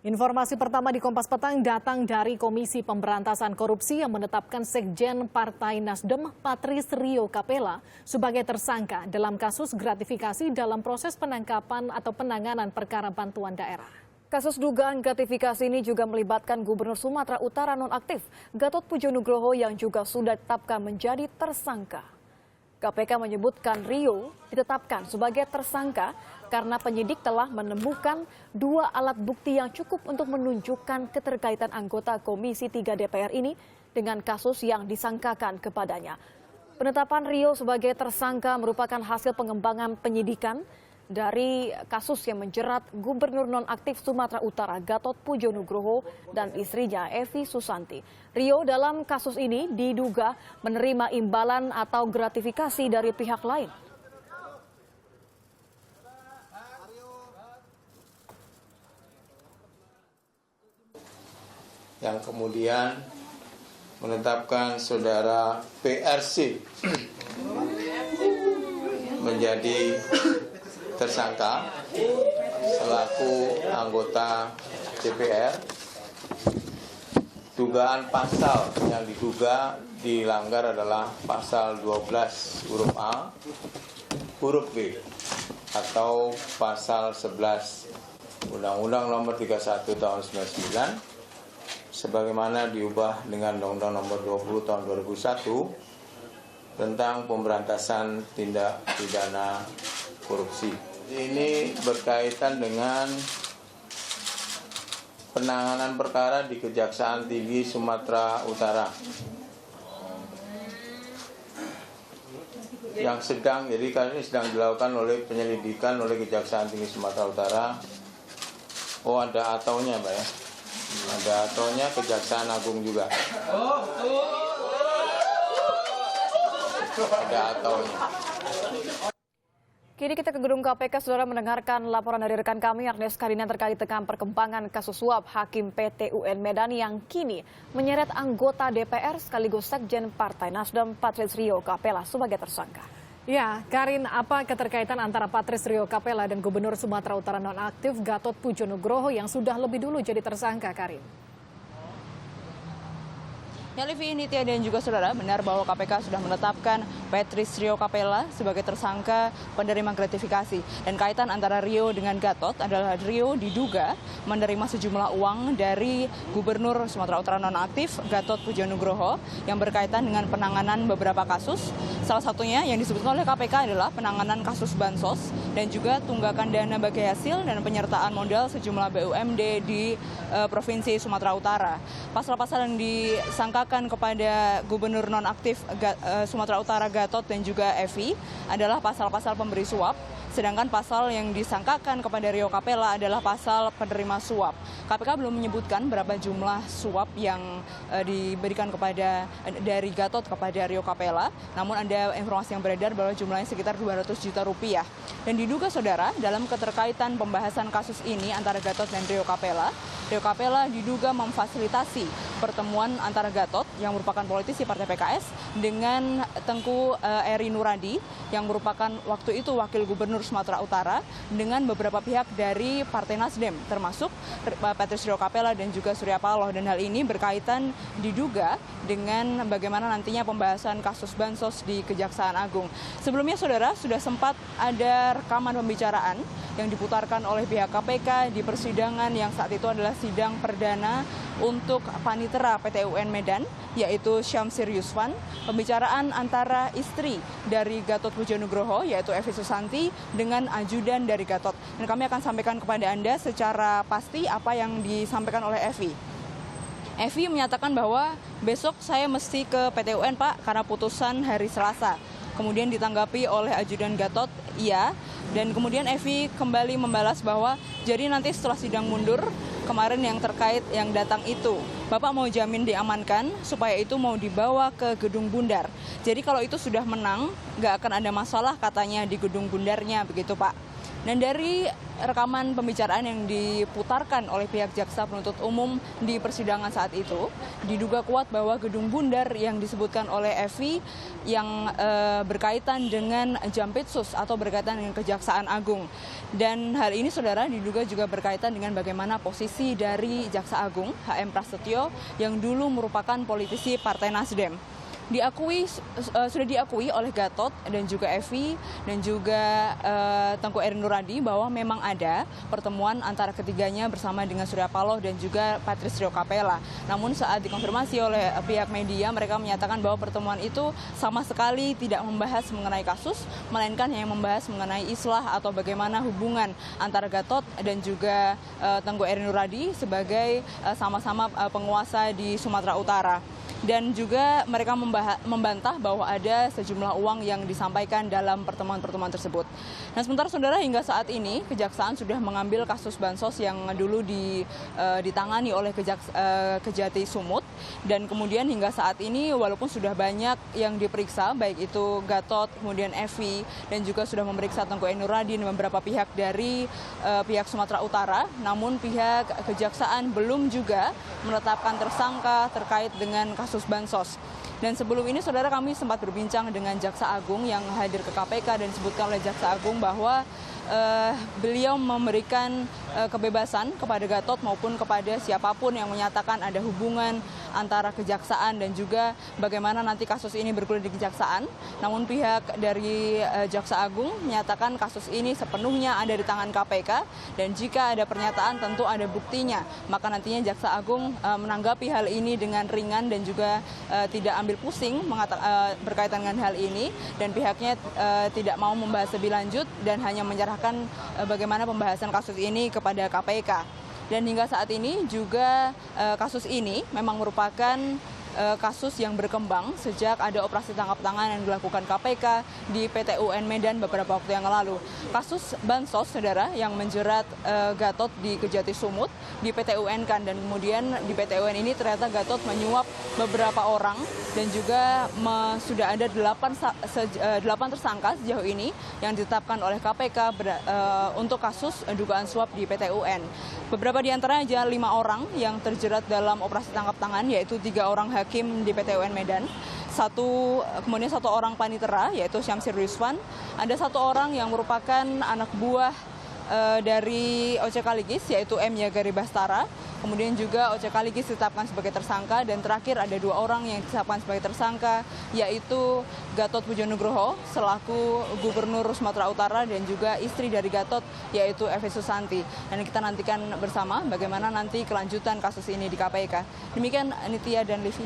Informasi pertama di Kompas Petang datang dari Komisi Pemberantasan Korupsi yang menetapkan Sekjen Partai Nasdem Patris Rio Capella sebagai tersangka dalam kasus gratifikasi dalam proses penangkapan atau penanganan perkara bantuan daerah. Kasus dugaan gratifikasi ini juga melibatkan Gubernur Sumatera Utara nonaktif Gatot Pujo Nugroho yang juga sudah ditetapkan menjadi tersangka. KPK menyebutkan Rio ditetapkan sebagai tersangka karena penyidik telah menemukan 2 alat bukti yang cukup untuk menunjukkan keterkaitan anggota Komisi 3 DPR ini dengan kasus yang disangkakan kepadanya. Penetapan Rio sebagai tersangka merupakan hasil pengembangan penyidikan dari kasus yang menjerat Gubernur nonaktif Sumatera Utara Gatot Pujo Nugroho dan istrinya Evi Susanti. Rio dalam kasus ini diduga menerima imbalan atau gratifikasi dari pihak lain. Yang kemudian menetapkan saudara PRC menjadi tersangka selaku anggota DPR. Dugaan pasal yang diduga dilanggar adalah pasal 12 huruf A, huruf B atau pasal 11 Undang-Undang Nomor 31 Tahun 99 sebagaimana diubah dengan Undang-Undang Nomor 20 Tahun 2001 tentang pemberantasan tindak pidana korupsi. Ini berkaitan dengan penanganan perkara di Kejaksaan Tinggi Sumatera Utara yang jadi kali ini sedang dilakukan oleh penyelidikan oleh Kejaksaan Tinggi Sumatera Utara. Oh, ada ataunya, Pak ya? Ada ataunya Kejaksaan Agung juga. Ada ataunya. Kini kita ke gedung KPK, saudara, mendengarkan laporan dari rekan kami Ernest Karina terkait dengan perkembangan kasus suap Hakim PT UN Medan yang kini menyeret anggota DPR sekaligus Sekjen Partai Nasdem Patris Rio Capella sebagai tersangka. Ya, Karin, apa keterkaitan antara Patris Rio Capella dan Gubernur Sumatera Utara nonaktif Gatot Pujo Nugroho yang sudah lebih dulu jadi tersangka, Karin? Ya, Livi, Nitya dan juga saudara, benar bahwa KPK sudah menetapkan Patris Rio Capella sebagai tersangka penerima gratifikasi. Dan kaitan antara Rio dengan Gatot adalah Rio diduga menerima sejumlah uang dari Gubernur Sumatera Utara nonaktif Gatot Pujo Nugroho yang berkaitan dengan penanganan beberapa kasus. Salah satunya yang disebutkan oleh KPK adalah penanganan kasus bansos dan juga tunggakan dana bagi hasil dan penyertaan modal sejumlah BUMD di Provinsi Sumatera Utara. Pasal-pasal yang disangkakan kepada Gubernur nonaktif Sumatera Utara Gatot dan juga Evi adalah pasal-pasal pemberi suap, sedangkan pasal yang disangkakan kepada Rio Capella adalah pasal penerima suap. KPK belum menyebutkan berapa jumlah suap yang diberikan dari Gatot kepada Rio Capella, namun ada informasi yang beredar bahwa jumlahnya sekitar 200 juta rupiah. Dan diduga, saudara, dalam keterkaitan pembahasan kasus ini antara Gatot dan Rio Capella diduga memfasilitasi pertemuan antara Gatot yang merupakan politisi Partai PKS dengan Tengku Eri Nuradi yang merupakan waktu itu wakil gubernur Sumatera Utara dengan beberapa pihak dari Partai Nasdem termasuk Patris Rio Capella dan juga Surya Paloh, dan hal ini berkaitan diduga dengan bagaimana nantinya pembahasan kasus bansos di Kejaksaan Agung. Sebelumnya, saudara, sudah sempat ada rekaman pembicaraan yang diputarkan oleh pihak KPK di persidangan yang saat itu adalah sidang perdana untuk panitera PT UN Medan, yaitu Syamsir Yusvan. Pembicaraan antara istri dari Gatot Pujo Nugroho, yaitu Evi Susanti, dengan ajudan dari Gatot. Dan kami akan sampaikan kepada Anda secara pasti apa yang disampaikan oleh Evi. Evi menyatakan bahwa besok saya mesti ke PT UN, Pak, karena putusan hari Selasa. Kemudian ditanggapi oleh ajudan Gatot, iya. Dan kemudian Evi kembali membalas bahwa jadi nanti setelah sidang mundur kemarin yang terkait yang datang itu, Bapak mau jamin diamankan supaya itu mau dibawa ke Gedung Bundar. Jadi kalau itu sudah menang, nggak akan ada masalah katanya di Gedung Bundarnya, begitu Pak. Dan dari rekaman pembicaraan yang diputarkan oleh pihak jaksa penuntut umum di persidangan saat itu, diduga kuat bahwa gedung bundar yang disebutkan oleh Evi yang berkaitan dengan Jampitsus atau berkaitan dengan Kejaksaan Agung. Dan hal ini saudara diduga juga berkaitan dengan bagaimana posisi dari Jaksa Agung HM Prasetyo yang dulu merupakan politisi Partai Nasdem. Sudah diakui oleh Gatot dan juga Evi dan juga Tengku Eri Nuradi bahwa memang ada pertemuan antara ketiganya bersama dengan Surya Paloh dan juga Patrice Rio Capella. Namun saat dikonfirmasi oleh pihak media, mereka menyatakan bahwa pertemuan itu sama sekali tidak membahas mengenai kasus, melainkan hanya membahas mengenai islah atau bagaimana hubungan antara Gatot dan juga Tengku Eri Nuradi sebagai sama-sama penguasa di Sumatera Utara. Dan juga mereka membantah bahwa ada sejumlah uang yang disampaikan dalam pertemuan-pertemuan tersebut. Nah, sementara saudara hingga saat ini Kejaksaan sudah mengambil kasus bansos yang dulu ditangani oleh Kejati Sumut, dan kemudian hingga saat ini walaupun sudah banyak yang diperiksa, baik itu Gatot, kemudian Evi, dan juga sudah memeriksa Tengku Eri Nuradi dan beberapa pihak dari pihak Sumatera Utara, namun pihak Kejaksaan belum juga menetapkan tersangka terkait dengan kasus bansos. Dan sebelum ini saudara, kami sempat berbincang dengan Jaksa Agung yang hadir ke KPK dan disebutkan oleh Jaksa Agung bahwa beliau memberikan kebebasan kepada Gatot maupun kepada siapapun yang menyatakan ada hubungan antara kejaksaan dan juga bagaimana nanti kasus ini bergulir di kejaksaan. Namun pihak dari Jaksa Agung menyatakan kasus ini sepenuhnya ada di tangan KPK dan jika ada pernyataan tentu ada buktinya. Maka nantinya Jaksa Agung menanggapi hal ini dengan ringan dan juga tidak ambil pusing berkaitan dengan hal ini, dan pihaknya tidak mau membahas lebih lanjut dan hanya menyerahkan bagaimana pembahasan kasus ini kepada KPK. Dan hingga saat ini juga kasus ini memang merupakan kasus yang berkembang sejak ada operasi tangkap tangan yang dilakukan KPK di PT UN Medan beberapa waktu yang lalu. Kasus bansos, saudara, yang menjerat Gatot di Kejati Sumut di PT UN kan, dan kemudian di PT UN ini ternyata Gatot menyuap beberapa orang dan juga sudah ada 8 tersangka sejauh ini yang ditetapkan oleh KPK untuk kasus dugaan suap di PT UN. Beberapa di antaranya 5 orang yang terjerat dalam operasi tangkap tangan, yaitu 3 orang hakim di PT UN Medan, kemudian 1 orang panitera yaitu Syamsir Rizwan, ada 1 orang yang merupakan anak buah dari OCK Ligis yaitu M. Yagari Bastara, kemudian juga OCK Ligis ditetapkan sebagai tersangka, dan terakhir ada 2 orang yang ditetapkan sebagai tersangka yaitu Gatot Pujo Nugroho selaku Gubernur Sumatera Utara dan juga istri dari Gatot yaitu Evi Susanti. Dan kita nantikan bersama bagaimana nanti kelanjutan kasus ini di KPK. Demikian Nitya dan Livi.